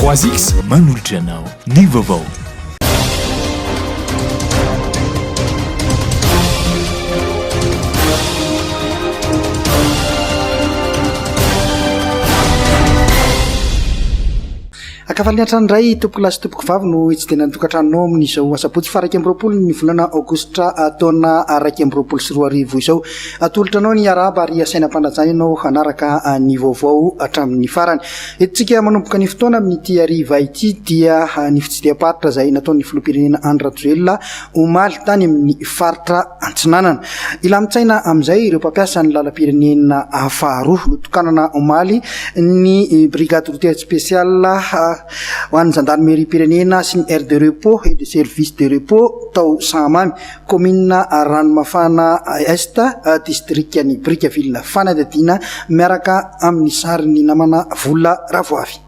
3X manolotra anao ny vaovao. Akafaliantrany ray tompoko lasy tompoko vavy no tsy tena nitokantranonao amin'izao asabotsy fa 2 ny volana aogositra taona 2024 izao. Atolotra anao ny araba ary asainam-panajana ianao hanaraka ny vaovao hatramin'ny farany. Etontsika manomboka ny fotoana amin'ity hariva ity dia ny fitsidiham-paritra izay nataon'ny filoham-pirenena Andry Rajoelina omaly tany amin'ny faritra Antsinanana. Ilamin-tsaina amin'izay ireo mpampiasa ny lalam-pirenena faharoa notokanana omaly ny brigade routière spéciale ho an'ny gendarmerie pirenena sy ny aire de repos et de service de repos tao Sahamamy commune Ranomafana Est district ny Brickaville Fanadindiana miaraka amin'ny sariny namana Vola Ravoavy.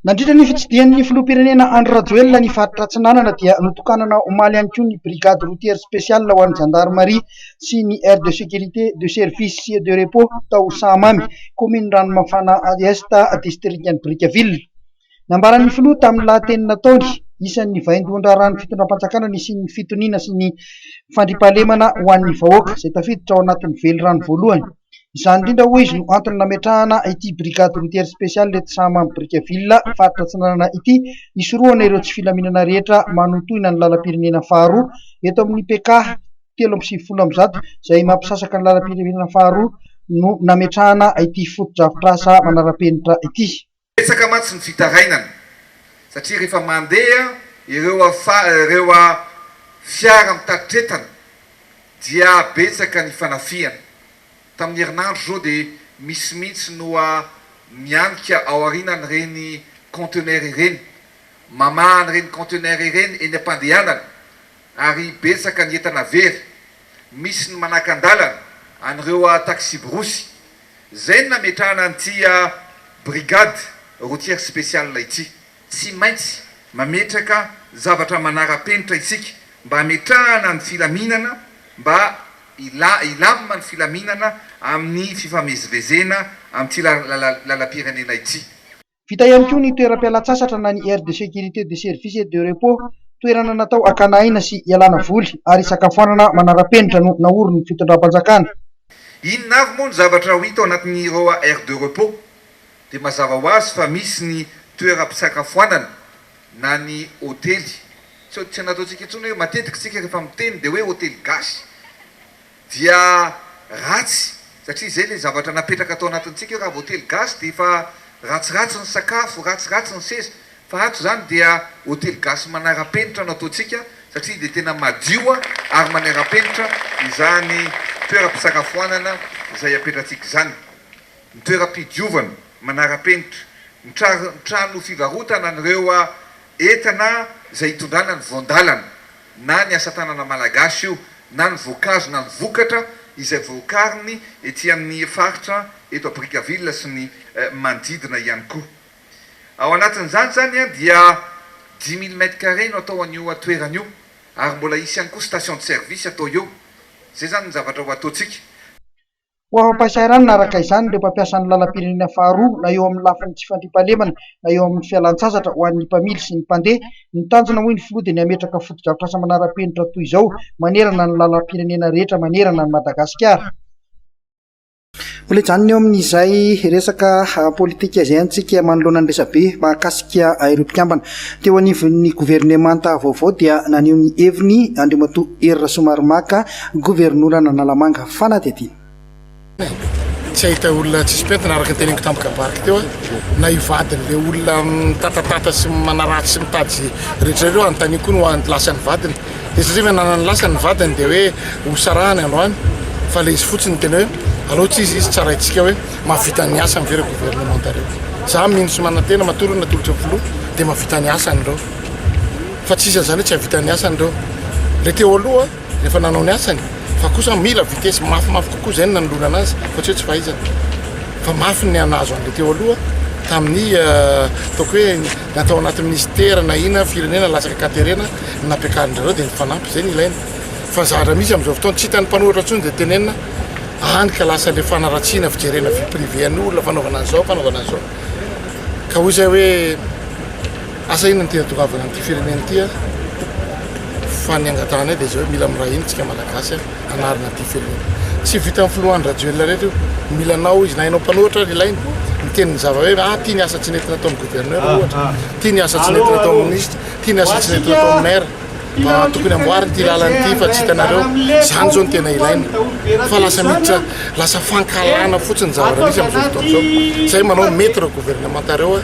Nandritra ny fitsidihan'ny filoham-pirenena Andry Rajoelina ny faritra Antsinanana dia notokanana omaly ihany koa ny brigade routière spéciale ho an'ny gendarmerie sy ny aire de sécurité de service de repos tao Sahamamy commune Ranomafana Est district ny Brickaville. Nambaran'ny filoha tamin'ny lahatenina taony isan'ny vaindohan-draha rano fitondram-panjakana sy ny fitoniana sy ny fandriampahalemana ho an'ny vahoaka izay tafiditra ao anatin'ny velorano voalohany. Izany indrindra hoy izy no antony nametrahana ity brigade routière spéciale eto Sahamamy Brickaville faritra Antsinanana ity isorohana ireo tsy filaminana rehetra manotohina ny lalam-pirenena faharoa eto amin'ny PK 370 izay mampisasaka ny lalam-pirenena faharoa no nametrahana ity foto-drafitrasa manara-penitra ity. Betsaka mantsy ny fitarainana satria rehefa mandeha ireo fiara mitatitretana dia betsaka ny fanafiana. Tamin'ny herinandro zao dia misy mihitsy no mianika ao aorianany reny conteneur ireny, mamahany reny conteneur ireny eny am-pandehanana ary betsaka ny entana very. Misy ny manaka-ndalana an'ireo taxi brosy. Zay nametrahana an'ity brigade routière spéciale ity. Tsy maintsy mametraka zavatra manara-penitra isika mba hametrahana ny filaminana, mba ilamina ny filaminana amin'ny fifamezivezena amin'ity lalam-pirenena ity. Vita ihany koa ny toeram-pialatsasatra na ny aire de sécurité de service et de repos, toerana natao akanaina sy ialana voly ary isakafoanana manara-penitra no naorony ny fitondram-panjakana. Inona avy moa ny zavatra ho hita ao anatin'ireo aire de repos dia mazava ho azy fa misy ny toeram-pisakafoanana na ny hôtely. Tsy nataontsika intsony hoe matetika tsika rehefa miteny dia hoe hôtely gasy dia ratsy satria izay ilay zavatra napetraka atao anatintsika raha hôtely gasy dia efa ratsiratsy ny sakafo, ratsiratsy ny seza. Fa ato zany dia hôtely gasy manara-penitra no ataontsika satria dia tena madio ary manara-penitra izany toeram-pisakafoanana izay apetratsika izany. Ny toeram-pidiovana manara-penitra, ny trano fivarotana an'ireo entana izay hitondrana ny voandalana na ny asa tanana malagasy io na ny voankazo na ny vokatra izay voakariny ety amin'ny faritra eto a Brickaville sy ny manodidina ihany koa. Ao anatin'izany zany dia 10 000 m² no atao an'io toerana io ary mbola isy ihany koa station de service atao eo. Zay zany ny zavatra ho ataontsika. Ho ampahasairana naraka izany ireo mpampiasa ny lalam-pirenena faharoa na eo amin'ny lafiny tsy fandriampahalemana na eo amin'ny fialan-tsasatra ho an'ny mpamily sy ny mpandeha. Ny tanjona hoy ny filoha dia ny ametraka foto-drafitrasa manara-penitra toy izao manerana ny lalam-pirenena rehetra manerana ny Madagasikara. Mbola hijanona eo amin'izay resaka politika izay antsika manoloana ny resabe mahakasika ireo mpikambana. Teo anivon'ny gouvernemanta vaovao dia naneho ny heviny Andriamatoa Hery Rasomarimaka governorana Analamanga Fanadindiana. Tsy ahita olona tsisy pentina araka ny teneniko tampoka barika teo na ivadiny le olona mitatatata sy manaratsy sy mitady rehetra ireo anontany koa no lasany vadiny. Dia satria nanany lasany vadiny dia hoe hosarahany androany fa le izy fotsiny tena hoe aloha izy tsara itsika hoe mahavita ny asa mivery gouvernementareo. Za mino sy manantena matorona tolotra filoha dia mahavita ny asany ireo. Fa tsy izy zany tsy havita ny asany ireo. Le teo aloha rehefa nanao ny asany fa kosa mila vitesy mafimafy kokoa zay nanolona anazy fa tsy hoe tsy fahaizana. Fa mafy ny anazo an'le teo aloha tamin'ny ataoko hoe natao anaty ministera na ina firenena lasaka katerena nampiakarin'ireo dia ny fanampy zay ny ilaina. Fa zahatra misy amin'izao fotoana tsy hitan'ny mpanoratra intsony dia tenenina anika lasa le fanaratsiana fijerena vie privé an'olona fanaovana an'izao fanaovana an'izao. ka hoy zay hoe asa inona ny tena tokavana amin'ity firenena ity faniangatana dia zay hoe mila miraha iny tsika malagasy anarina ity firenena tsy vita amin'ny filohan'ny rajoelona rehetra io mila nao izy na hainao mpanohatra ilainy miteny zava hoe tia ny asa tsy nentina ataon'ny gouverneur ohatra tia ny asa tsy nentina ataon'ny ministre tia ny asa tsy nentina ataon'ny maire tokony amboariny ty lalanyity fa tsy hitanareo zany zao ny tena ilaina fa lasa miditra lasa fankalana fotsiny zavarisy amin'izao fotoana zao zay manao mety reo gouvernementareo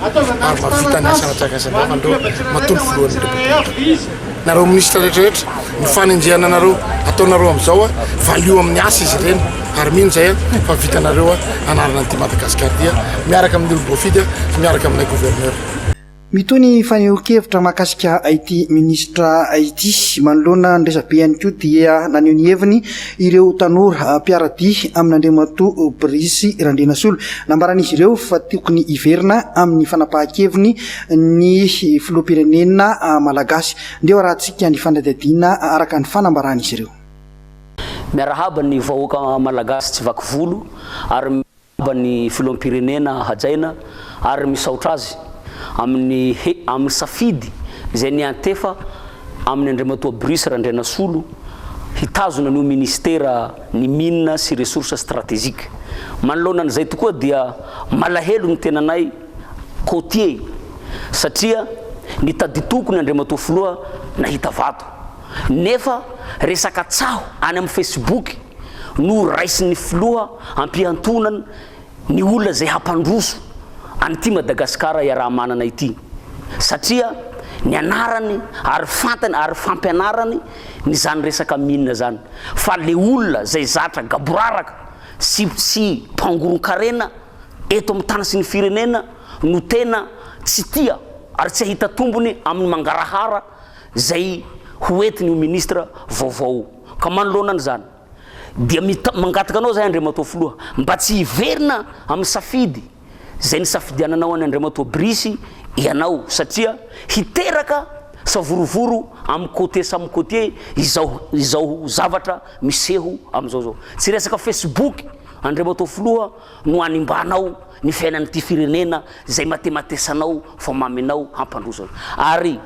ary mavita ny asa natsakasandrafandreo matombo filohan'ny republika nareo ministre rehetrarehetra ny fanenjehana anareo ataonareo amin'izao valio amin'ny asa izy ireny ary mino zay fa vitanareo anarana an'ity Madagasikara dia miaraka amin'ny olobofidy miaraka aminay gouverneur. Mitony faneho-kevitra mahakasika ity ministra ity manoloana ny resabe ihany koa dia naneho ny heviny ireo tanora mpiaradia amin'ny Andriamatoa Brice Randrianasolo nambaran'izy ireo fa tokony hiverina amin'ny fanapahan-keviny ny filoham-pirenena malagasy ndeo rahantsika ny fanadihadiana araka ny fanambaran'izy ireo. Miarahaba ny vahoaka malagasy tsy vaky volo ary miarahaba ny filoham-pirenena hajaina ary misaotra azy amin'ny safidy zay niantefa amin'ny Andriamatoa Brice Randrianasolo hitazona ny ministera ny mines sy ressources stratégiques manoloana an'izay tokoa dia malahelo ny tenanay côtier satria nitady tokony Andriamatoa Filoha nahita vato nefa resaka tsaho any amin'ny Facebook no raisin'ny Filoha ampiantonana ny olona zay hampandroso an'ity Madagasikara raha manana ity satria ny anarany ary fantany ary fampianarany ny zany resaka mine zany fa le olona zay zatra gaboraraka sy mpangoron-karena eto amin'ny tany sy ny firenena no tena tsy tia ary tsy ahita tombony amin'ny mangarahara zay hoentiny io ministra vaovao ka manoloana zany dia mangataka anao zay Andriamatoa Filoha mba tsy hiverina amin'ny safidy zay ny safidiananao any Andriamatoa Brice ianao satria hiteraka savorovoro amin'ny côté samy côté izao zavatra miseho amin'izao zao tsy resaka Facebook Andriamatoa Filoha no animbanao ny fiainan'ity firenena zay matematesanao fa maminao hampandroso ary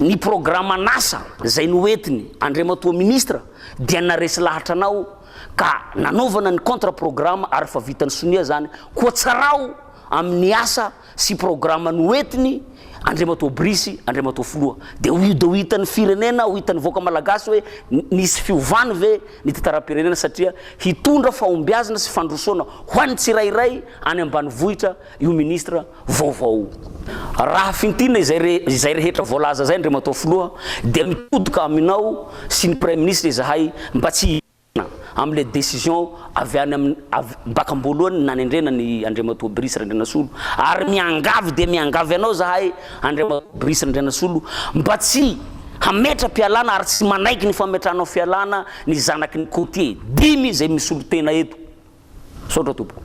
ny programme nasa zay noentiny Andriamatoa ministra dia naresy lahatra anao ka nanaovana ny contre programme ary fa vitany sonia zany koa tsarao amin'ny asa sy programme noentiny Andriamatoa Brice Andriamatoa Filoha dia ho hitan'ny firenena ho hitan'ny voaka malagasy hoe nisy fiovany ve ny tantara-pirenena satria hitondra fahombiazana sy fandrosoana ho an'ny tsirairay any ambanivohitra io ministra vaovao raha fintina izay rehetra voalaza zay Andriamatoa Filoha dia mitodika aminao sy ny premier ministre izahay mba tsy amle décision avy any baka ambolohany nanendrena ny Andriamatoa Brice Randrianasolo ary miangavy dia miangavy anao zahay Andriamatoa Brice Randrianasolo mba tsy hametra-pialana ary tsy manaiky ny fametranao fialana ny zanaky ny côtier dimy zay misolo tena eto saotra tompoko.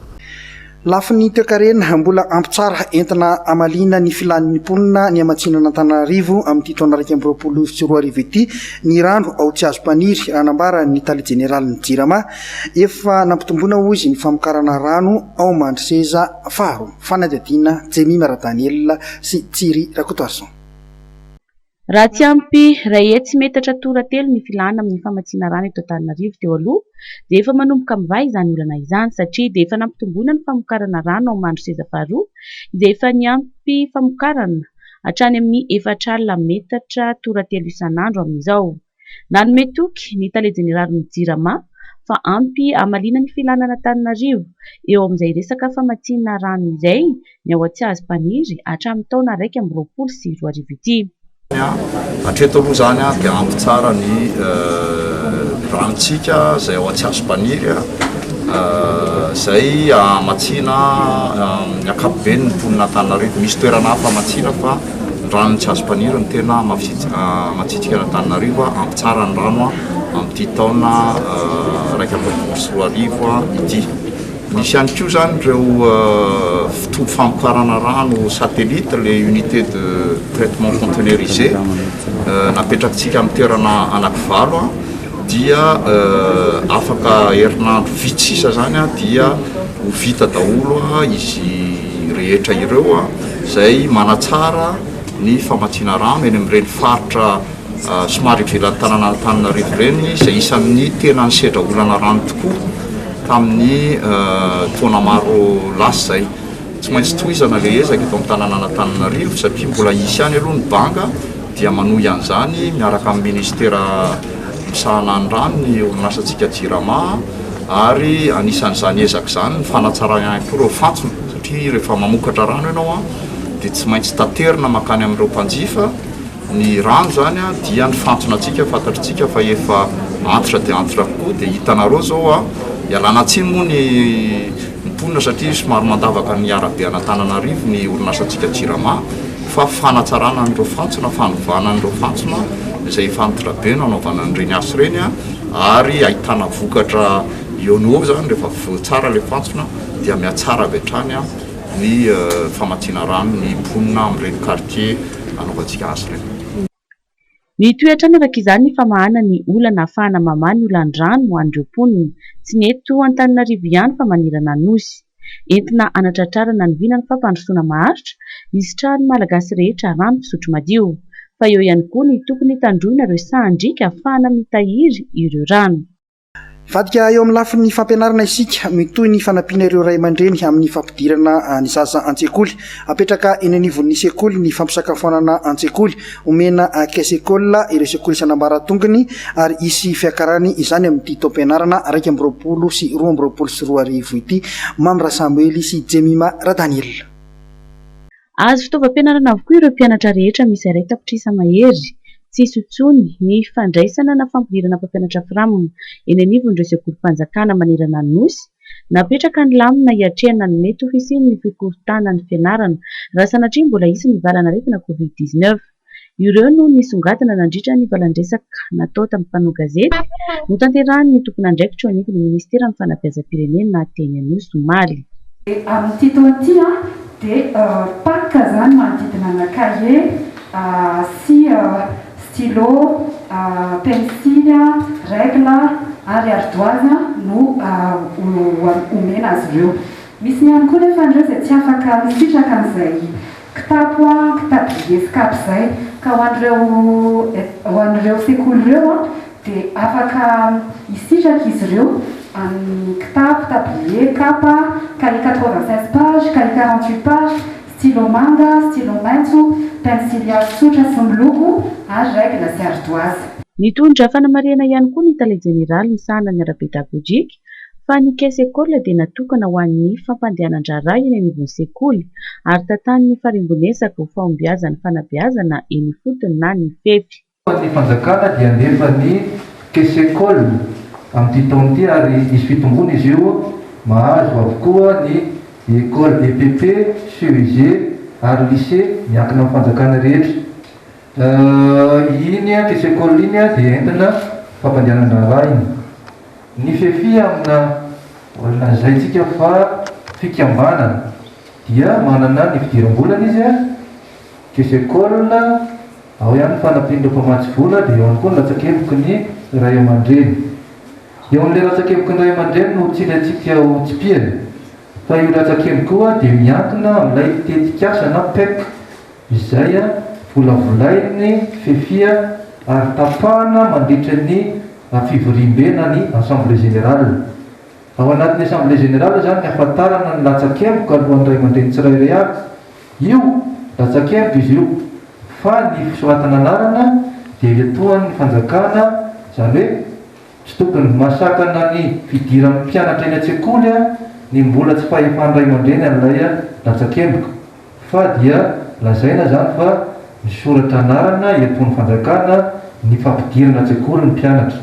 Lafiny toekarena mbola ampitsara entina amalina ny filan'ny mponina ny amatsinana Antananarivo amin'ity taona 2024 ity ny rano ao tsy azo mpaniry anambara ny tali generaly Jirama efa nampitomboana izy ny famokarana rano ao Mandriseza faharo fanadihadiana Jemy Maradaniel sy Tsiry Rakotoarson. Raha tsy ampy raha tsy metatra toratelo ny filana amin'ny famatsiana rano eto Antananarivo teo aloha dia efa manomboka mivay izany olana izany satria dia efa nampitomboana ny famokarana rano ao Mandriseza faharoa dia efa niampy famokarana hatrany amin'ny 4 metatra toratelo isan'andro amin'izao. Nanome toky ny tale jeneraly Jirama fa ampy amalina ny filanana Antananarivo eo amin'izay resaka famatsiana rano izay ny ao Atsiazy Paniry hatramin'ny taona 2024 ity. Hatreto aloha zany dia ampy tsara ny ranontsika zay ao Atsiazy Paniry zay amatsina ny ankapobeny ny mponina Antananarivo misy toerana hafa amatsina fa rano Atsiazy Paniry ny tena matsitsika Antananarivo ampy tsara ny rano amin'ity taona 2024 ity. Misy ihany koa zany ireo fitoby famokarana rano satellite les unités de traitement conteneurisé napetrakintsika amin'ny toerana anankivalo dia afaka herinandro vitsisa zany dia ho vita daholo izy rehetra ireo izay manatsara ny famatsiana rano eny amin'ireny faritra somary ivelan'ny tanàna Antananarivo ireny izay isan'ny tena nisedra olana rano tokoa tamin'ny taona maro lasa zay. Tsy maintsy tohizana le ezaka eto amin'ny tanàna Antananarivo satria mbola isy ihany aloha ny banga dia manohy an'izany miaraka amin'ny ministera misahana ny rano ny orinasantsika JIRAMA ary anisan'izany ezaka izany ny fanatsarana ihany koa ireo fantsona satria rehefa mamokatra rano ianao dia tsy maintsy taterina makany amin'ireo mpanjifa ny rano zany dia ny fantsonantsika fantatritsika fa efa antitra dia antitra kokoa dia hitanareo zao ialana tsiny moa ny mponina satria somary mandavaka ny arabe Antananarivo ny orinasantsika JIRAMA fa fanatsarana an'ireo fantsona fanovana an'ireo fantsona izay efa antitra be nanaovana an'ireny asa ireny ary ahitana vokatra eo zany rehefa tsara le fantsona dia mihatsara avy hatrany ny famatsiana rano ny mponina amin'ireny quartier anaovantsika asa ireny. Ny toetrany araka izany ny famahana ny olana ahafahana mamany olan-drano ho an'ireo mponina tsy ny eto Antananarivo ihany fa manirana nosy. Entina anatratrarana ny vinany fampandrosoana maharitra hisitrahan'ny malagasy rehetra rano fisotro madio, fa eo ihany koa ny tokony tandroina ireo sahandrika ahafahana mitahiry ireo rano. Vadika eo amin'ny lafin'ny fampianarana isika mitoy ny fanampiana ireo ray aman-dreny amin'ny fampidirana ny zaza an-tsekoly. Apetraka eny anivon'ny sekoly ny fampisakafoanana an-tsekoly, omena kaisekola ireo sekoly isan'ambaratongony ary isy fiakarany izany amin'ity taom-pianarana 2020 sy 2021 ity. Mamra Samuely sy Jemima Radaniel. Azo fitaovam-pianarana avokoa ireo mpianatra rehetra misy iray tapitrisa mahery. Tsisy intsony ny fandraisana na fampidirana mpampianatra firamina eny anivon'ireo sekolim-panjakana manerana ny nosy. Napetraka ny lamina hiatrehana ny mety ho fisian'ny fikorontanana ny fianarana raha sanatria mbola isy ny valan'aretina COVID-19. Ireo no nisongadina nandritra ny valan-dresaka natao tamin'ny mpanao gazety no tanterahan'ny tompona andraikitra eo anivon'ny ministera ny fanabeazam-pirenena teny Anosy Omaly. Amin'ity taona ity dia paka zany manodidina na kahie sy stylo, pensily, règle ary ardoise no omena azy ireo. Misy ihany koa nefa ireo izay tsy afaka misitraka an'izay kitapo escape izay ka ho an'ireo sekoly ireo dia afaka hisitraka izy ireo amin'ny kitapo, tablier, kapa, cahier 85 pages, cahier 48 pages, stylo manga, stylo maitso, pensily tsotra sy miloko ary règle sy ardoise. Nitondra fanamarihana ihany koa ny tale jeneraly misahana ny ara-pedagojika fa ny kaisekola dia natokana ho an'ny fampandehanan-draharaha eny anivon'ny sekoly ary tantanin'ny farimbonesaka ho fahombiazana fanabeazana eny fotony na ny fefy. Ny fanjakana dia nefa ny kaisekola amin'ity taona ity ary isy fitombona izy io mahazo avokoa ny école EPP, CEG ary lycée miankina amin'ny fanjakana rehetra. Iny kaisekola iny dia entina fampandehanan-draharaha iny. Ny fefy amina lazaintsika fa fikambanana dia manana ny fidiram-bolana izy kaisekola ao ihany fanampian'ireo mpamatsy vola dia eo ihany koa ny latsakemboky ny ray aman-dreny. Eo amin'ilay latsakemboky ny ray aman-dreny no tsilantsika ho tsipiana fa io latsakemboky koa dia miankina amin'ilay tetikasa na PEC izay volavolainy fefia ary tapahana mandritra ny fivoriam-bena ny assemblée générale. Ao anatin'ny assemblée générale zany ny ahafantarana ny latsakemboka alohan'ny ray aman-dreny tsirairay avy. Io latsakemboka izy io fa ny fisoratana anarana dia etoan'ny fanjakana izany hoe tsy tokony masakana ny fidiran'ny mpianatra eny an-tsekoly ny mbola tsy fahefan'ny ray aman-dreny an'ilay latsakemboka fa dia lazaina zany fa misoratra anarana etoan'ny fanjakana ny fampidirana an-tsekoly ny mpianatra.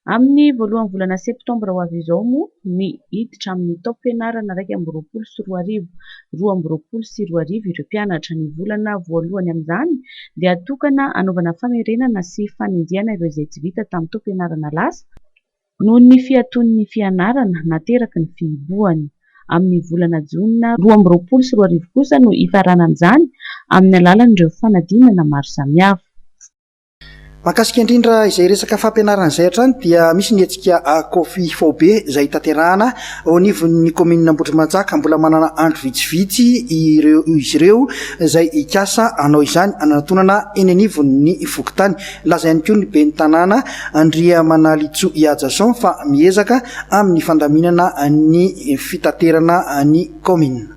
Amin'ny voalohan'ny volana septambra ho avy izao moa ny hiditra amin'ny taom-pianarana 2020 sy 2021 ireo mpianatra. Ny volana voalohany amin'izany dia atokana anaovana famerenana sy fanenjehana ireo izay tsy vita tamin'ny taom-pianarana lasa noho ny fiaton'ny fianarana nateraky ny fihibohany. Amin'ny volana Jona 2020 sy 2021 kosa no ifarana amin'izany amin'ny alalan'ireo fanadinana maro samihafa. Mahakasika indrindra izay resaka fampianarana izay hatrany dia misy ny hetsika kofi fobe izay tanterahana ao anivon'ny komina Ambotrimanjaka, mbola manana andro vitsivitsy izy ireo izay ikasa anao izany anatonana eny anivon'ny Vokotany. Laza ihany koa ny ben'ny tanàna Andria Manalitso Iadjason fa miezaka amin'ny fandaminana ny fitaterana ny komina.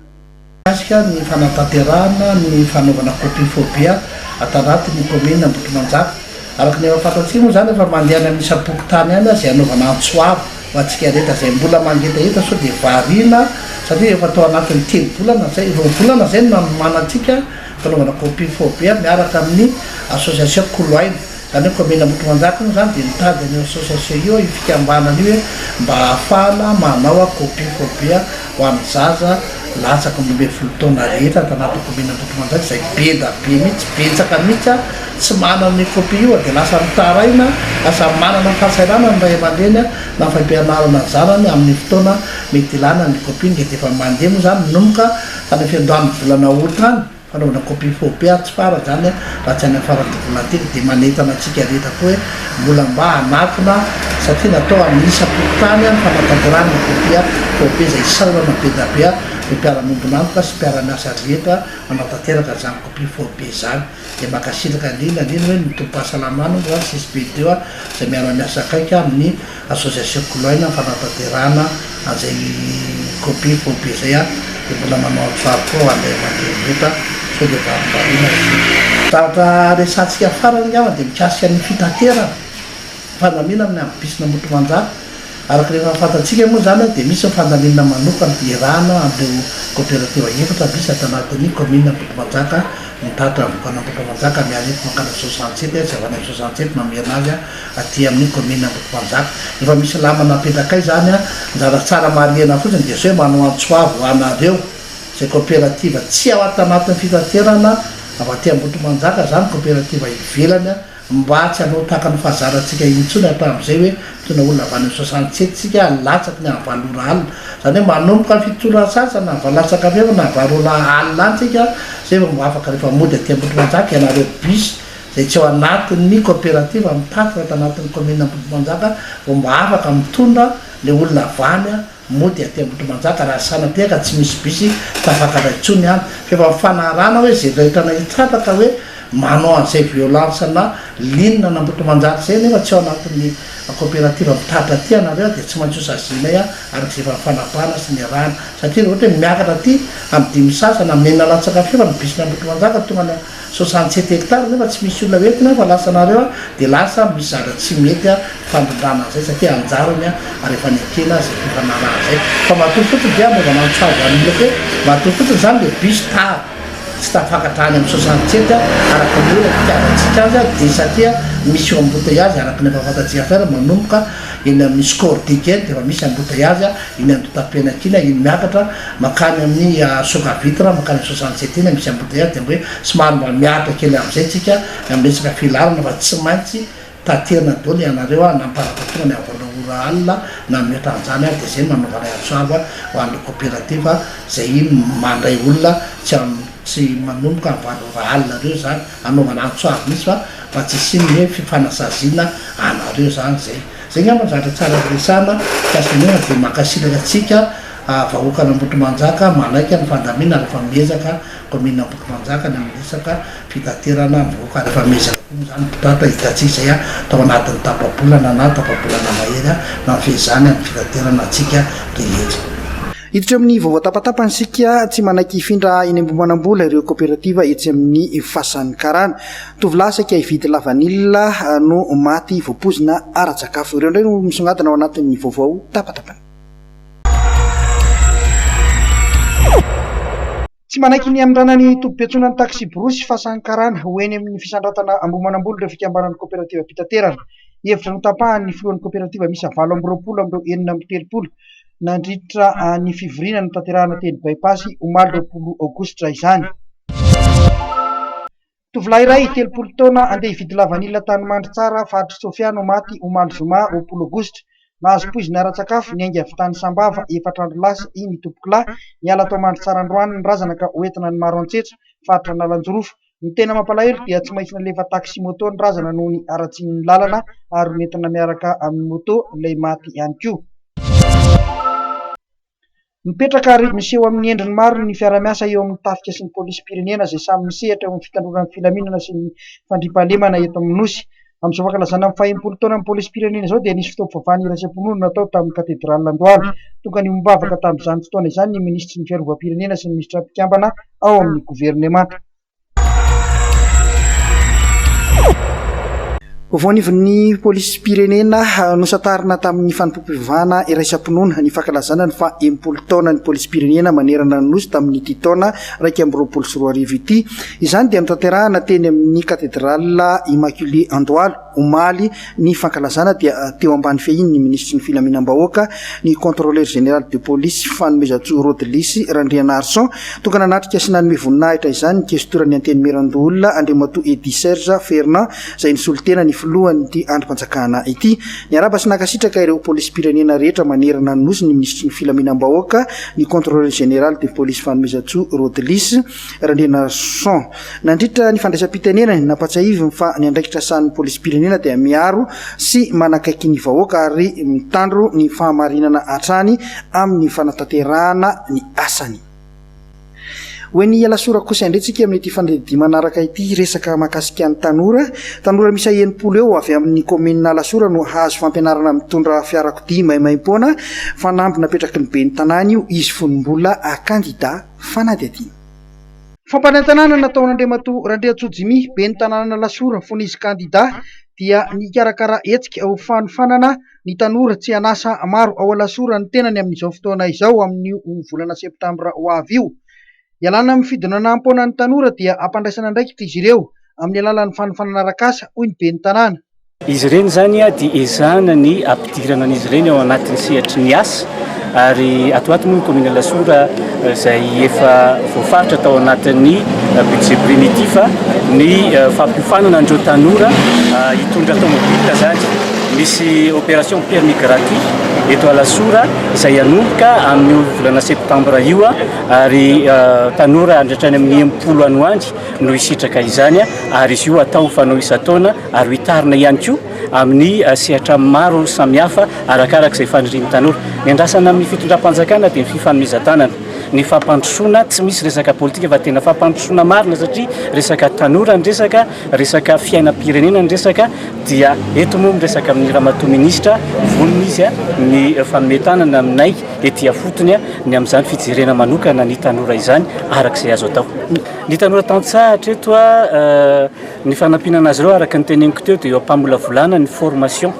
Mahakasika ny fanatanterahana ny fanaovana kofi fobia atao anatin'ny komina Ambotrimanjaka. Araka ny efa fantatsika moa zany efa mandeha amin'ny isam-pokotany any zay anaovana antsoavo ho antsika rehetra zay mbola mangetaheta so dia variana satria efa atao anatin'ny telo-bolana zay roa-bolana zay no manantsika fanaovana kopi fobia miaraka amin'ny association Koloaina. Zany hoe komina Ambotrimanjaka moa zany dia mitady ny association io ifikambanana io hoe mba ahafahana manao kopi fobia ho amin'ny zaza latsaky mbe folo taona rehetra tanaty komina Ambotrimanjaka zay be da be mihitsy betsaka mihitsy tsy manana ny kopi io dia lasa mitaraina lasa manana fahasairana ny ray aman-dreny na fampianarana ny zanany amin'ny fotoana mety ilana ny kopi dia efa mandeha moa zany nomboka tany fiandohan'ny volana Août fanaovana kopi fobia tsy fara zany raha tsy any amin'ny faradovolatika dia manentana antsika rehetra koa hoe mbola mba hanakina satria natao amin'ny isam-pokotany fanatanterahana kopi fobia zay saorana be da be ny mpiara-mombonantoka sy mpiara-miasa rehetra manao tanteraka zany kopi fobia zany dia makasitraka indrindra hoe mitombo-pahasalamana zany sisy be teo zay miara-miasa akaika amin'ny association Koloaina fanatanterahana an'izay kopi fobia zay dia mbola manao antsoavo koa andeha mandeha rehetra so dia varina zavatra resantsika farany ngava dia mikasika ny fitaterana fandamina amin'ny ambisina Ambotrimanjaka. Araka rehefa fantatsika moa zany dia misy fandaminana manokana irana amin'ireo coopérative efatra misy ato anatin'ny komina Ambotrimanjaka mitatra vokana Ambotrimanjaka miarety makana 67 zay avana 67 mamerina azy aty amin'ny komina Ambotrimanjaka. Efa misy lamana apetrakay zany njara tsara marihana fotsiny dia zao hoe manao antsoavo anareo zay coopérative tsy ao ato anatin'ny fitaterana avy aty Ambotrimanjaka zany coopérative ivelany mba tsy hanao tahaka ny fahazarantsika intsony atao amin'izay hoe tona olona avany 67 tsika latsaky ny avalora alina zany hoe manomboka fitolana sasana avalatsaka avy eo na avarola alina antsika zay mba afaka rehefa mody aty Ambotrimanjaka ianareo bis zay tsy ao anatin'ny coopérative mitatra ato anatin'ny komina Ambotrimanjaka vao mba afaka mitondra le olona avany mody aty Ambotrimanjaka raha sanateka tsy misy bisy tafakana intsony any fefa mifanarana hoe zay rehetra na hitsapaka hoe manao an'izay violence na linina na Ambotrimanjaka zay nefa tsy ao anatin'ny coopérative mitatra aty anareo dia tsy maintsy ho sazinay arak'izay efa mifanapahana sy ny arahana satria ohatra hoe miakatra aty amin'ny 10 sasana mena latsaka fefa ny bisina Ambotrimanjaka tonga ny 67 hectare nefa tsy misy olona hoentina fa lasa anareo dia lasa misy zara tsy mety fandondrana zay satria anjarany rehefa ny akena zay fifanarana zay fa matoa fotsiny dia anaovana antsoavo an'iloko hoe matoa fotsiny zany le bis tara tsy tafakatra any amin'ny 67 araka ny hoe fitiavantsika azy dia satria misy eo embouteillage araka ny efa fantatsika fera manomboka eny amin'ny Scordic eny dia efa misy embouteillage eny Andotapenakina eny miakatra makany amin'ny Sokavitra makany 67 eny misy embouteillage dia mba hoe somary mba miatra kely amin'izay tsika amin'ny resaka filarana fa tsy maintsy taterina daholo ianareo namparatatona ny avalora alina na mihoatra an'izany dia zay manaovana antsoavo ho an'ireo coopérative zay mandray olona tsy manomboka avalora alina reo zany anaovana antsoavo misy fa tsy siny hoe fifanasaziana anareo zany zay ngamba zatra tsara resana kasinena dia makasitraka atsika vahoakana Ambotrimanjaka manaiky ny fandamina rehefa miezaka komina Ambotrimanjaka ny amin'ny resaka fitaterana vahoaka rehefa miezaka zany pitatra hitatsika zay tao anatin'ny tapabolana na tapabolana mahery na fehizany amin'ny fitaterana atsika rehetra. Hiditra amin'ny vaovao tapatapany sika tsy manaiky hifindra eny ambombanambola ireo coopérative etsy amin'ny fasan'ny karana tovlasaka hividy lavanila no maty voapozina ara-tsakafo ireo ndray no misongadina ao anatin'ny vaovao tapatapany. Tsy manaiky ny amranany tompo-piatsonany taxi brosy fasan'ny karana ho eny amin'ny fisandratana ambombanambola ireo fikambanan'ny coopérative pitaterana hevitra no tapahan'ny filohan'ny coopérative misy 7 amby 9 nandritra ny fivorina ny tanterahana teny bypassy omaly 20 aogositra izany. Tovolahy iray 30 taona andeha hividy lavanila tany mandry tsara fahatry Sofiano maty omaly zoma 20 aogositra. Nahazo poizina ara-tsakafo ny ainga avy tany Sambava 4 andro lasa iny tompokolahy niala tao mandry tsara androany ny razana ka hoentina ny maro antsetra fatra Nalanjorofo Ny tena mampalahelo dia tsy maintsy nalefa taxi moto ny razana noho ny aratsian'ny lalana ary nentina miaraka amin'ny moto ilay maty ihany koa. Mipetraka ary miseho amin'ny endriny maro ny fiara-miasa eo amin'ny tafika sy ny polisym-pirenena izay samy misehatra eo amin'ny fitandronan'ny filaminana sy ny fandriam-pahalemana eto amin'ny nosy. Amin'izao fankalazana amin'ny 40 taona amin'ny polisym-pirenena izao dia nisy fitaovam-pivavahana iraisam-ponona natao tamin'ny katedraly Andohalo. Tonga ny mimbavaka tamin'izany fotoana izany ny ministry ny fiarovam-pirenena sy ny ministra mpikambana ao amin'ny governemanta. Vaonivon'ny polisym-pirenena nosatarina tamin'ny fanompoam-pivavahana iraisam-ponona ny fankalazana ny 40 taona ny polisym-pirenena manerana ny nosy tamin'ny 7 taona 2024 ity. Izany dia notanterahana teny amin'ny katedrala Immaculée Andohalo. Omaly ny fankalazana dia teo ambany fehiny ny ministry ny filaminam-bahoaka ny contrôleur général de police Fanomezatsoa Rodelisy Randrianarson tonga nanatrika sy nanome voninahitra izany ny kestorany anteny Merandolona Andriamatoa Edy Serge Fernand izay nisolitena ny filohan'ity androm-panjakana ity. Ny araba sy nakasitraka ireo polisym-pirenena rehetra manerana ny nosy ny ministry ny filaminam-bahoaka ny contrôleur général de police Fanomezatsoa Rodelisy Randrianarson. Nandritra ny fandraisam-pitenenany nampatsahivy fa ny andraikitra sahan'ny polisym-pirenena dia miaro sy manakaiky ny vahoaka ary mitandro ny fahamarinana hatrany amin'ny fanatanterahana ny asany. Hoe ny alasora kosa indretsika amin'ny ity fandidy manaraka ity resaka mahakasika ny tanora misy 90 eo avy amin'ny commune Alasora no hazo fampianarana mitondra fiarakodia maimaim-poana fanamby napetraky ny be ny tanàna io izy fonombola kandida fanadihadiana. Fampanentanana nataon'Andriamatoa Randriatsojimy be ny tanàna Alasora fony izy kandida dia ny karakara hetsika ho fanofanana ny tanora tsy anasa maro ao Alasora ny tenany amin'izao fotoana izao amin'ny volana septambra ho avy io. Ialana amin'ny fidonanam-poana ny tanora dia ampandraisana ndraikitra izy ireo amin'ny alalan'ny fanofanana arak'asa hoy ny be ny tanàna. Izy ireny zany dia ezahana ny ampidirana an'izy ireny ao anatin'ny sehatry ny asa ary atoato moa ny commune Alasora izay efa voafaritra tao anatin'ny budget primitif ny fampiofanana andreo tanora hitondra tomobile zany. Misy opération permis gratuit eto Alasora izay anomboka amin'ny volana septambra io ary tanora andratrany amin'ny 10 ano andro no hisitraka izany ary izy io atao fanao isan-taona ary hitarina ihany koa amin'ny sehatra maro samihafa arakaraka izay fanirian'ny tanora. Ny andrasana amin'ny fitondram-panjakana dia ny fifanomezan-tanana. Ny fampandrosoana tsy misy resaka politika fa tena fampandrosoana marina satria resaka tanora ny resaka fiainam-pirenena ny resaka dia eto moa resaka amin'ny ramatoa ministra voniny izy ny fanometanana aminay etỳ fotony ny amin'izany fijerena manokana ny tanora izany arak'izay azo atao. Ny tanora tantsahatra eto ny fanampinana azy ireo araka ny teneniko teo dia eo ampamolavolana ny formation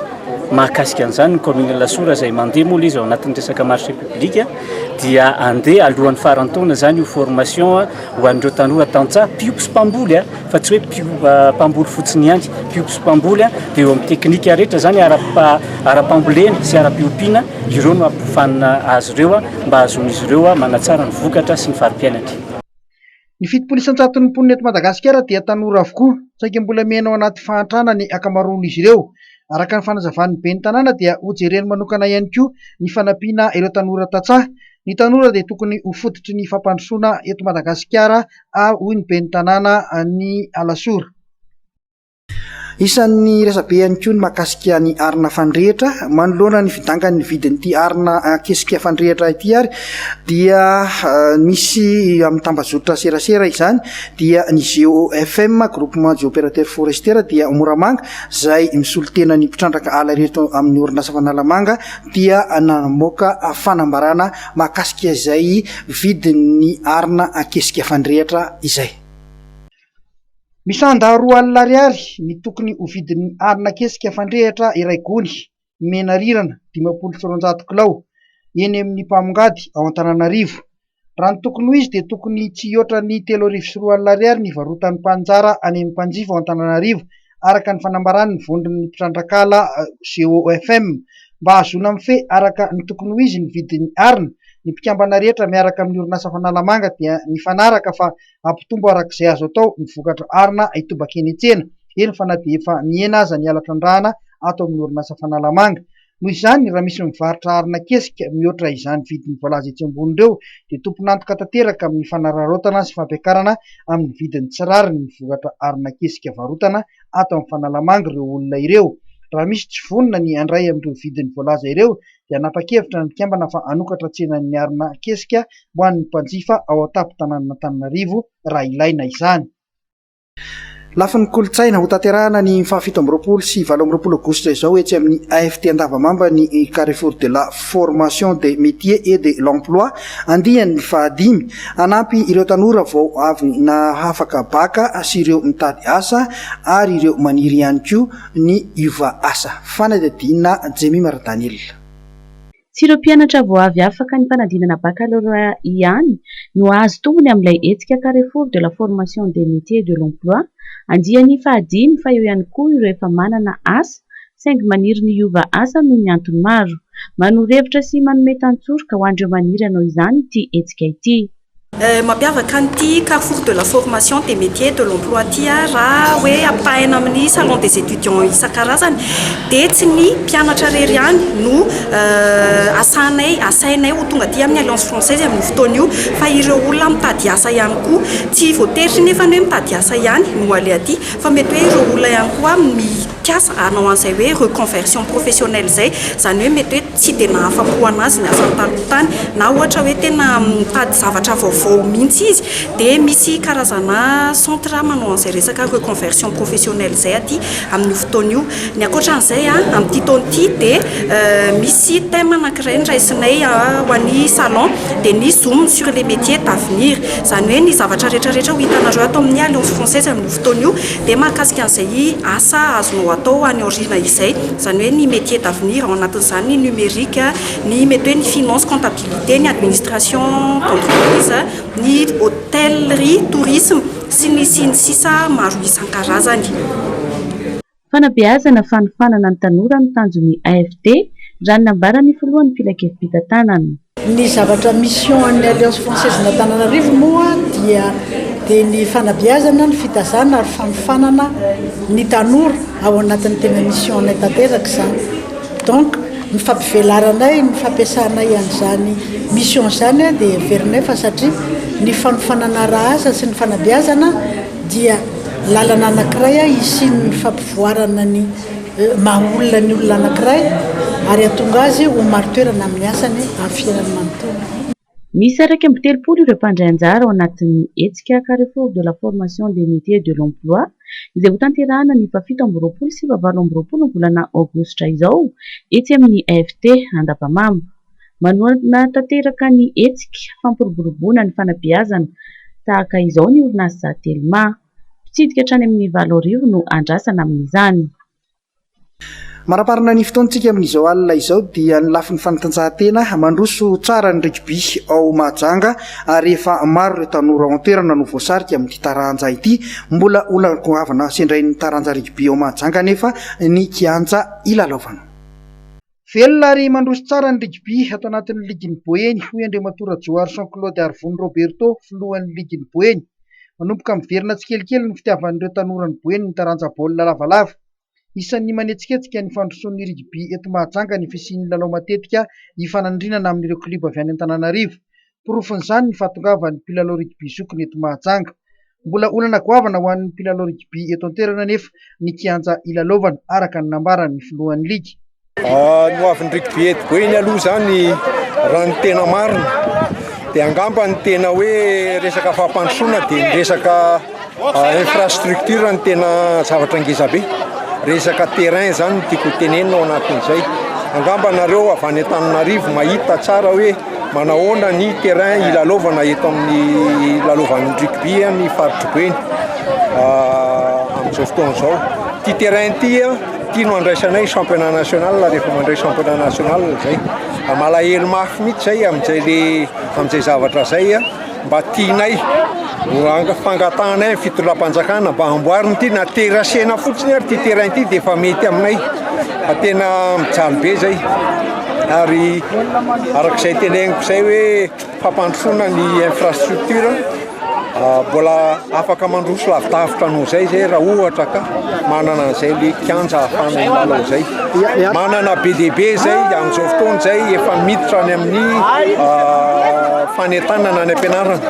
mahakasika an'izany ny commune Alasora izay mandeha moa izy ao anatin'ny resaka marché public dia andeha alohan'ny farantaona zany io formation ho an'ireo tanora tantsaha piopy sy mpamboly fa tsy hoe mpamboly fotsiny ihany piopy sy mpamboly dia eo amin'ny teknika rehetra zany ara-pambolena sy ara-piompiana ireo no ampifanina azy ireo mba azon'izy ireo manatsara ny vokatra sy ny fari-piainany. Ny fitopolisan-tsaton'ny mponina eto Madagasikara dia tanora avokoa saingy mbola mihena ao anaty fahantrana ny akamaroan'izy ireo. Araka ny fanazavan'ny be ny tanàna dia hojereny manokana ihany koa ny fanampiana ireo tanora tantsaha. Ny tanora dia tokony ho fototry ny fampandrosoana eto Madagasikara hoy ny be ny tanàna ny Alasora. Isan'ny resabe ihany koa ny mahakasika ny arina fandrehatra manoloana ny fidangany ny vidin'ity arina kesika fandrehatra ity ary dia misy amin'ny tambazotra serasera izany dia ny GOFM groupement des opérateurs forestiers dia Moramanga izay misolitena ny mpitrandraka ala rehetra amin'ny orinasa Fanalamanga dia namoaka fanambarana mahakasika izay vidin'ny arina kesika fandrehatra izay. Misanda 2 ariary ny tokony ho vidin'ny arina kesika fandrehatra iray gony mena rirana 500 kilao eny amin'ny mpamongady ao Antananarivo. Raha ny tokony ho izy dia tokony tsy hihoatra ny 3,4 ariary ny varotan'ny mpanjara any amin'ny mpanjifa ao Antananarivo araka ny fanambarany ny vondron'ny mpitrandrakala GOFM mba hahazoana amin'ny fe araka ny tokony ho izy ny vidin'ny arina. Ny mpikambana rehetra miaraka amin'ny orinasa Fanalamanga dia nifanaraka fa ampitombo arak'izay azo atao ny vokatra arina hitobaka eny an-tsena. Eny fa na dia efa miena aza ny halatran-drahana ato amin'ny orinasa Fanalamanga. noho izany raha misy mivarotra arina kesika mihoatra izany vidiny voalaza etsy ambony ireo dia tompon'antoka tanteraka amin'ny fanararaotana sy fampiakarana amin'ny vidiny tsirary ny vokatra arina kesika varotana ato amin'ny fanalamangy ireo olona ireo. Raha misy tsy vonona ny andray amin'ireo vidiny voalaza ireo dia nanapa-kevitra ny kambana fa hanokatra tsenan'ny arina kesika ho an'ny mpanjifa ao an-tampon-tanàn'Antananarivo raha ilaina izany. Lafin'ny kolontsaina ho tanterahana ny 17 sy 18 aogositra izao etsy amin'ny AFT Andavamamba ny Carrefour de la Formation des Métiers et de l'Emploi andiany 15 anampy ireo tanora vao avy na hafaka baka sy ireo mitady asa ary ireo maniry ihany koa ny iova asa. Fanadidina Jemimar Daniel. Tsy ireo mpianatra vao avy afaka ny fanadinana baccalauréat ihany no azo tombony amin'ilay hetsika Carrefour de la Formation des Métiers et de l'Emploi andiany 15 fa eo ihany koa ireo efa manana asa saingy maniry ny iova asa noho ny antony maro. Manoro-hevitra sy manome tantsorika ho an'ireo maniry hanao izany ity hetsika ity. Mampiavaka an'ity Carrefour de la Formation des Métiers de l'Emploi ty raha hoe ampahana amin'ny salon des étudiants isan-karazany dia tsy ny mpianatra rery ihany no asainay ho tonga aty amin'ny Alliance Française amin'ny fotoana io fa ireo olona mitady asa ihany koa tsy voatery nefa ny hoe mitady asa ihany no ale aty fa mety hoe ireo olona ihany koa mikasa hanao an'izay hoe reconversion professionnelle zay zany hoe mety hoe tsy dia nahafapo anazy ny asa tany na ohatra hoe tena mitady zavatra vaovao mihitsy izy dia misy karazana centre manao an'izay resaka reconversion professionnelle zay aty amin'ny fotoana io. Ny ankoatran'izay amin'ity taona ity dia misy thème anankiray niraisinay ho an'ny salon dia ny zoom sur les métiers d'avenir zany hoe ny zavatra rehetrarehetra ho hitanareo ato amin'ny Alliance Française amin'ny fotoana io dia mahakasika an'izay asa azonao atao any aoriana izay zany hoe ny métier d'avenir ao anatin'izany ny numérique ny mety hoe ny finance comptabilité ny administration d'entreprise ny hôtellerie tourisme sy ny sisa maro isan-karazany. Fanabeazana fanofanana ny tanora ny tanjon'ny AFT raha nambarany filohan'ny filakevim-pitantanana. Ny zavatra mission an'ny Alliance Française n'Antananarivo moa dia ny fanabeazana ny fitazana ary fanofanana ny tanora ao anatin'ny tena mission anay tanteraka izany. Donc ny fampivelaranay ny fampiasanay an'izany mission izany dia verinay fa satria ny fanofanana raha asa sy ny fanabeazana dia lalana anankiray isin'ny fampivoarana ny maha-olona ny olona anankiray ary atonga azy ho maro-toerana amin'ny asany amin'ny fiainany manontolo. Misy araiky amby 30 ireo mpandray anjara ao anatin'ny hetsika Carrefour de la Formation des Métiers de l'Emploi izay ho tanterahana ny 17 sy 18 volana aogositra izao etsy amin'ny AFT Andavamamba. Manoana tanteraka ny hetsika fampiroboroboana ny fanabeazana tahaka izao ny orinasa Telma. Mpitsidika hatrany amin'ny 7 no andrasana amin'izany. Maraparina ny fotoantsika amin'izao alina izao dia ny lafin'ny fanatanjahantena mandroso tsara ny rugby ao Mahajanga ary efa maro ireo tanora ao an-toerana no voasarika amin'ity taranja ity. Mbola olona goavana sendray ny taranja rugby ao Mahajanga nefa ny kianja ilalaovana. Velona ary mandroso tsara ny rugby ato anatin'ny ligin'ny Boeny hoy Andriamatora Johary Jean-Claude Arvony Roberto filohan'ny ligin'ny Boeny. Manomboka miverina tsikelikely ny fitiavan'ireo tanora ny Boeny ny taranja baolina lavalava. Isan'ny manetsiketsika ny fandrosoan'ny rugby eto Mahajanga ny fisian'ny lalao matetika hifanandrinana amin'ireo kliba avy any Antananarivo. Porofon'izany ny fahatongavan'ny mpilalao rugby zokiny eto Mahajanga. Mbola olana goavana ho an'ny mpilalao rugby eto an-toerana nefa ny kianja ilalaovana araka ny nambaran'ny filohan'ny ligy. Ny hoavin'ny rugby eto Boeny aloha zany raha ny tena marina dia angamba ny tena hoe resaka fahampandrosoana dia ny resaka infrastructure ny tena zavatra ngezabe. Resaka terrain zany tiako tenenina ao anatin'izay. Angamba nareo avy any Antananarivo mahita tsara hoe manahoana ny terrain ilalaovana eto amin'ny lalaovan'ny rugby ny faritry Boeny amin'izao fotoana izao. Ty terrain ty tiano andraisanay championnat national rehefa mandray championnat national zay. Malahelo mafy mihitsy zay amin'izay zavatra zay mba tianay fangatanay fitondram-panjakana mba amboariny ty na terasena fotsiny ary ty terrain ty dia efa mety aminay fa tena mijaly be zay ary arak'izay teneniko zay hoe fampandrosoana ny infrastructure mbola afaka mandroso lavitavitra anao zay zay raha ohatra ka manana an'izay le kianja ahafana lalao zay. Manana BDB zay amin'izao fotoana zay efa miditra any amin'ny fanentanana any ampianarana,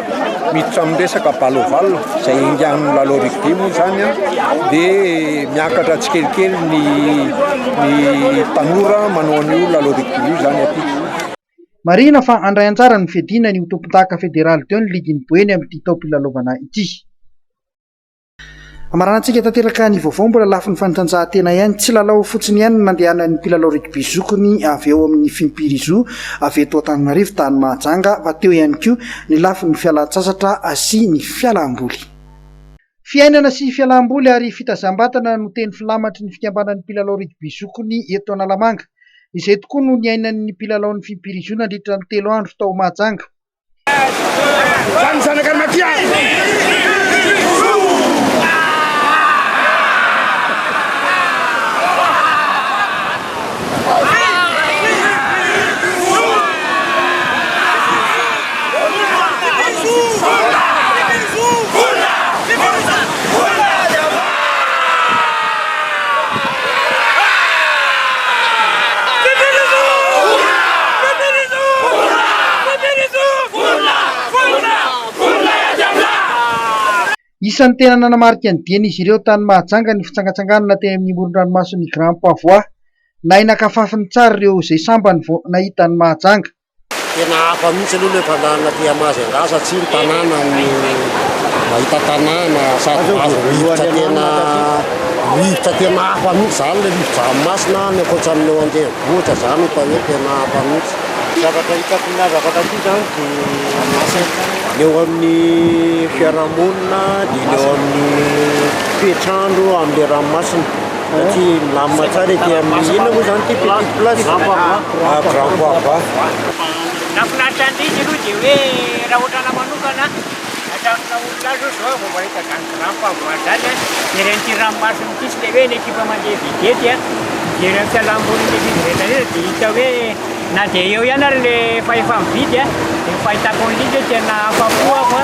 miditra amin'ny resaka balovalina zay ingan'ny lalao rugby moa zany a, dia miakatra tsikelikely ny tanora manao an'io lalao rugby io zany aty. Marina fa andray antsara ny fiadiana ny tompon-daka federaly teo ny liginy boeny amin'ity taom-pilalaovana ity. Amaranantsika tanteraka ny vaovao mbola lafy ny fanatanjahantena ihany, tsy lalao fotsiny ihany nandehana ny mpilalao rugby zokony avy eo amin'ny Fimpirizo avy eto Antananarivo tany Mahajanga, fa teo ihany koa ny lafy ny fialan-tsasatra sy ny fialam-boly. Fiainana sy fialam-boly ary fitazam-batana no teny filamatry ny fikambanan'ny mpilalao rugby zokony eto Analamanga. Izay tokoa no niainan'ny mpilalao ny Fimpirizo nandritra ny 3 andro tao Mahajanga. Isan'ny tena nanamarika ny diany izy ireo tany Mahajanga ny fitsangatsanganana teny amin'ny moron-dranomason'ny Grand Pavois. Naina kafafiny tsara ireo izay sambany vao nahita ny Mahajanga. Tena hafa mihitsy aloha ilay fandehanana aty Mahajanga satria ny tanàna ny mahita tanàna sady rivotra tena hafa mihitsy zany ilay rivo-dranomasina ny ankoatran'ny eo an-drenivohitra zany fa hoe tena hafa mihitsy. Zavatra hitako miavaka aty zany dia eo amin'ny fiarahamonina dia eo amin'ny toetrandro amin'ilay ranomasina satria milamina tsara ety amin'ny inona moa zany ty petit place Grand Pavois. Nafinaritra an'izy aloha dia hoe raha ohatrana manokana atrafina olona azy zao vao mahita zany Grand Pavois zany a, dia reny ty ranomasina ity sy le hoe ny ekipa mandeha vedety a, dia reny fialam-boly ny vidy rehetra dia hita hoe na dia eo ihany ary le fahefa mividy a, dia fahitako an'izy hoe tena afapo a,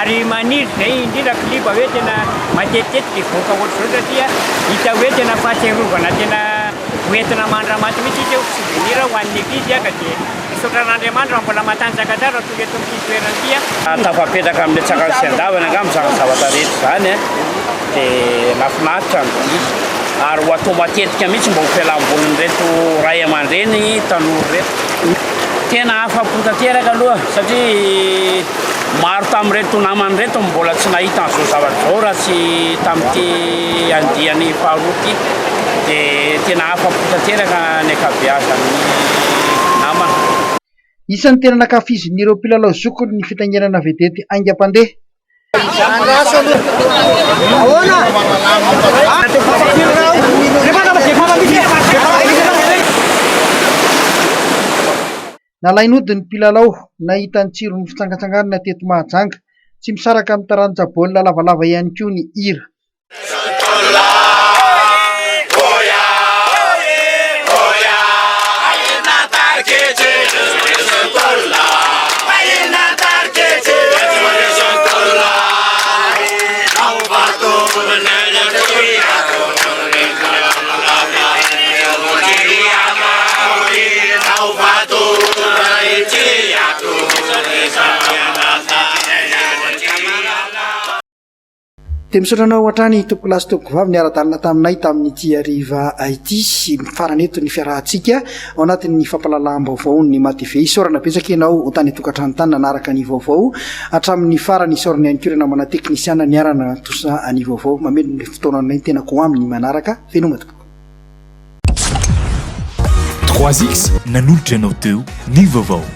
ary maniry zay indrindra kliba hoe tena matetitety voaka ohatr'izao satria hita hoe tena fahatsiarovana tena hoentina mandramaty mihitsy izy eo souvenir ho an'ny eglizy a, ka dia isotran'Andriamanitra mbola matanjaka tsara tonga eto amin'ity toerana ity a. Tafapetraka amin'ny tsaka sy andavana angamba zavatra rehetra zany a, dia mahafinaritra ny ary ho atao matetika mihitsy mba ho fialam-boliny reto ray aman-dreny tanora reto. Tena afapo tanteraka aloha satria maro tamin'ireto namany reto mbola tsy nahita an'izao zavatra zao raha tsy tamin'ity andiany faharoa ity, dia tena afapo tanteraka ny ankabeazan'ny namana. Isan'ny tena nakafizin'ireo mpilalao zokony ny fitaingenana vedety aingam-pandeha. Nalain'ody ny mpilalao nahita ny tsiron'ny fitsangatsanganana teto Mahajanga, tsy misaraka amin'ny taranja baolina lavalava ihany koa ny hira. Dia misaotra anao hatrany tompoko lasy tompoko vavy ny ara-dalana taminay tamin'ity hariva ity sy farany eto ny fiarahantsika ao anatin'ny fampalalam-baovao ny Maty-TV. Isaorana betsaka ianao ho tany tokantrano tany nanaraka ny vaovao hatramin'ny farany isaorana ihany koa ireo namana teknisiana niarana tosa ny vaovao mameno ny fotoananay tenako amin'ny manaraka fenoma tompoko. 3X nanolotra anao teo ny vaovao.